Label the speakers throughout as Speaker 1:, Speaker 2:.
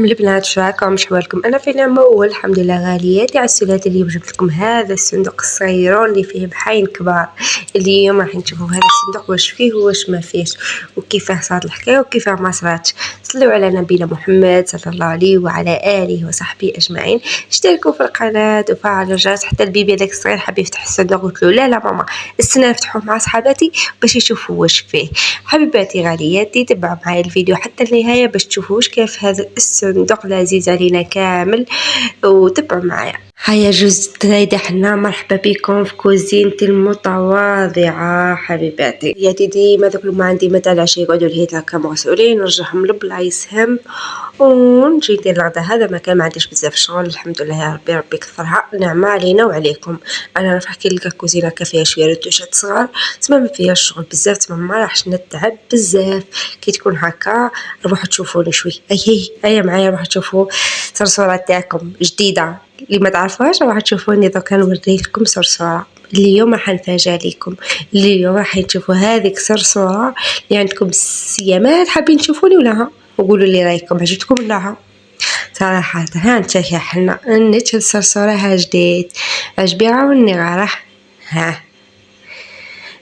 Speaker 1: عليكم البنات، شراكم شحوالكم؟ انا في نعمه والحمد لله. غالياتي على السلات اليوم جبت لكم هذا الصندوق الصغيرون اللي فيه بحين كبار. اليوم راح نشوفوا هذا الصندوق واش فيه وواش ما فيهش وكيفاه صارت الحكايه وكيفاه ما صراتش. صلوا على نبينا محمد صلى الله عليه وعلى اله وصحبه اجمعين. اشتركوا في القناه وفعلوا الجرس. حتى البيبي هذاك الصغير حاب يفتح الصندوق قلت له لا ماما استنى نفتحوه مع صحاباتي باش يشوفوا واش فيه. حبيباتي غالياتي تبعوا معايا الفيديو حتى النهايه باش تشوفوا واش كيف هذا الصندوق العزيز علينا كامل، وتبعوا معايا. هيا جوز تريدة حنا مرحبا بكم في كوزينتي المتواضعة حبيباتي. يا ديما دوك ما عندي متاع العشاء يقعدوا لهيت هكا مغسولين نرجعهم لبلايصهم ونجي ندير الغدا. هذا ما كان ما عنديش بزاف شغل الحمد لله يا ربي، ربي كثرها نعمة علينا وعليكم. انا راح نحكي لك الكوزينه هكا فيها شويه رتوشات صغار تما ما فيهاش شغل بزاف، تما ما راحش نتعب بزاف كي تكون هكا. روحوا تشوفوني شوي هيا معايا روحوا تشوفوا صرصوره تاعكم جديده اللي ما تعرفوهاش. راح تشوفوني دوكا نوريكم صرصوره اليوم راح نفاجئ لكم. اليوم راح تشوفوا هذيك صرصوره اللي عندكم السيامات حابين تشوفوني ولا وقولوا لي رايكم عجبتكم ولا صراحة. ها انت يا حنا نيت الصرصورة ها جديد عجبي عاوني غارح.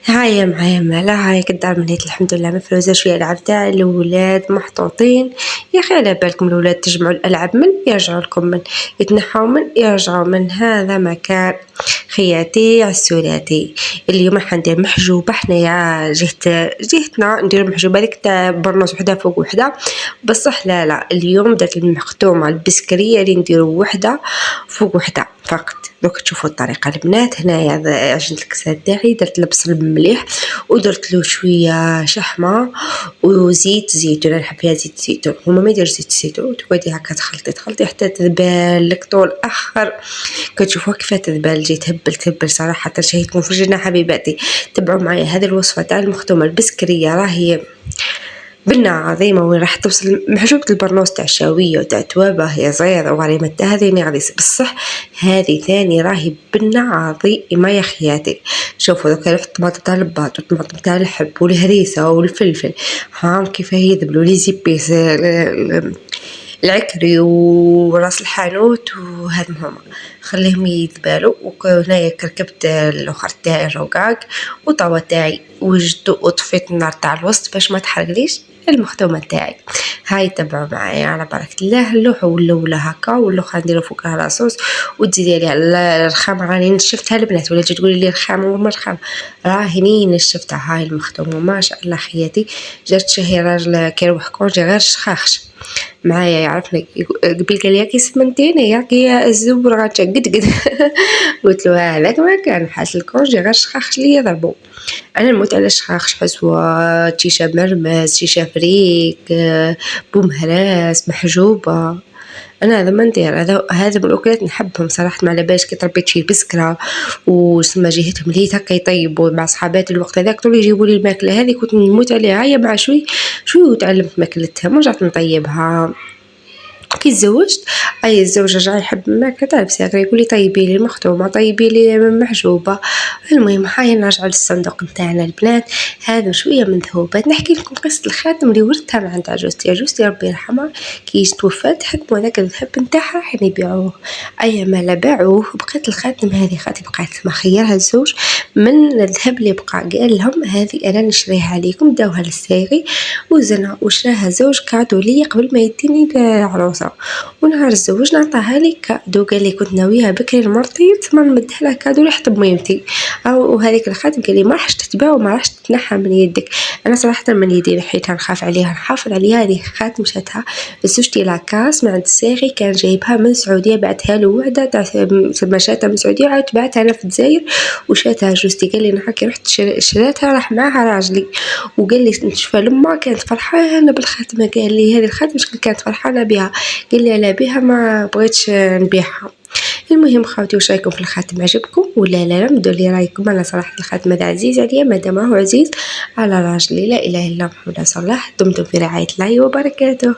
Speaker 1: هاي معايا مالا هاي كدار منيت الحمد لله مفروزة. شوية العاب تاع الولاد محطوطين. يا اخي على بالكم الولاد تجمعوا الالعاب من يرجعوا لكم من يتنحوا من يرجعوا من. هذا مكان خياتي عسولاتي. اليوم راح ندير محجوبه حنايا جهتنا ندير محجوبه هذيك تاع برنوس وحده فوق وحده بصح لا اليوم درت المختومه البسكريه اللي نديرو وحده فوق وحده فقط. دوك تشوفوا الطريقه البنات. هنايا عجنت الكسات تاعي درت البصل مليح ودرت له شويه شحمه وزيت زيتون. انا نحب فيها زيت زيتون هما ما يديروا زيت الزيتون. تقعدي هكا تخلطي حتى تذبل لك طول اخر. كتشوفوا كيف تذبل جي تهبل صراحه شهيتكم في الجنه حبيباتي. تبعوا معايا هذه الوصفه تاع المختومه البسكريه راهي بنة عظيمة وين راح توصل محجوبة البرنوس تاع الشاوية وتاع توابة هي صغيرة وغريمة هذه غادي بصح هذه ثاني راهي بنة عظيمة يا خياتي. شوفوا دوكا الطماطم تاع الباط والطماطم تاع الحب والهريسة والفلفل هاهم كيف يذبلوا لي زيبيس العكري وراس الحانوت وهذم هما خليهم يذبالوا. وهنايا كركبت الاخر تاعي الرقاق وطاوه تاعي وجدت وطفيت النار تاع الوسط باش ما تحرقليش المختومه تاعي. هاي تبعوا معايا على بركه الله. اللوحه ولا هكا واللوحه نديرو فوقها لاصوص وتزيدي عليها الرخام. راني نشفتها البنات ولا تجي تقولي لي رخام وما رخام راهي نشفتها. هاي المختومه ما شاء الله خياتي. جات شهي راجل كيروح كونجي غير شخاخش معايا يعرفني قبل قال لي كي سمنتيني يا كي الزبر غاتشا قد قلت له هذاك ما كان حاس الكونجي غير شخاخش لي يضربوا. انا نموت على شخاخش حسوه شيشه مرمس شيشه فريك بومهراس محجوبه. انا هذا ما ندير هذا من الاكلات نحبهم صراحه. ما على بالش كي تربيت شي بسكره وسما جهتهم ليت هكا يطيبوا مع صحاباتي الوقت هذاك طول يجيبوا لي الماكله هذه كنت نموت عليها. هيا مع شوي وتعلمت ماكلتهم ورجعت نطيبها. كي تزوجت اي الزوج رجع يحب الماكله تاع البساكره يقول لي طيبي لي المختومه طيبي لي محجوبه. المهم هاي نرجع للصندوق نتاعنا البنات. هذا شويه من ذهوبات. نحكي لكم قصه الخاتم اللي ورثتها من عند عجوزتي ربي يرحمها. كي توفات حكموا هذاك الذهب نتاعها راح يبيعوه. اي ما لا باعوه بقيت الخاتم هذه خاتم بقيت ما خيرها الزوج من الذهب اللي بقى. قال لهم هذه انا نشريها عليكم داوها للساغي وزنها وشراها زوج كادو لي قبل ما يديني العروسه. ونهار الزواج نعطاها لي كادو. قال لي كنت ناويها بكري لمرتي ما نمدها لها كادو ريحه بميمتي. او هذيك الخاتم قال لي ما راحش تتباع وما راحش تتنحى من يدك. انا صراحه من يدي نحيتها نخاف عليها نحافظ عليها. هذه خاتم شاتها زوجتي لاكاس من عند الساغي كان جايبها من السعوديه بعتها له وحده تاع ما شاتها من السعوديه عاود بعتها انا في الجزائر وشاتها جوزتي. قال لي نهار كي رحت شراتها راح معاها راجلي وقال لي نشوفها لما كانت فرحانه بالخاتمه. قال لي هذه الخاتمه شكون كانت فرحانه بها. قال لي على بها ما بغيتش نبيعها. المهم خاوتي واش رايكم في الخاتم عجبكم ولا لا ردوا لي رايكم. انا صراحه الخاتم هذا عزيز عليا مادام هو عزيز على راجلي. لا اله الا الله محمد رسول الله. دمتم في رعايه الله وبركاته.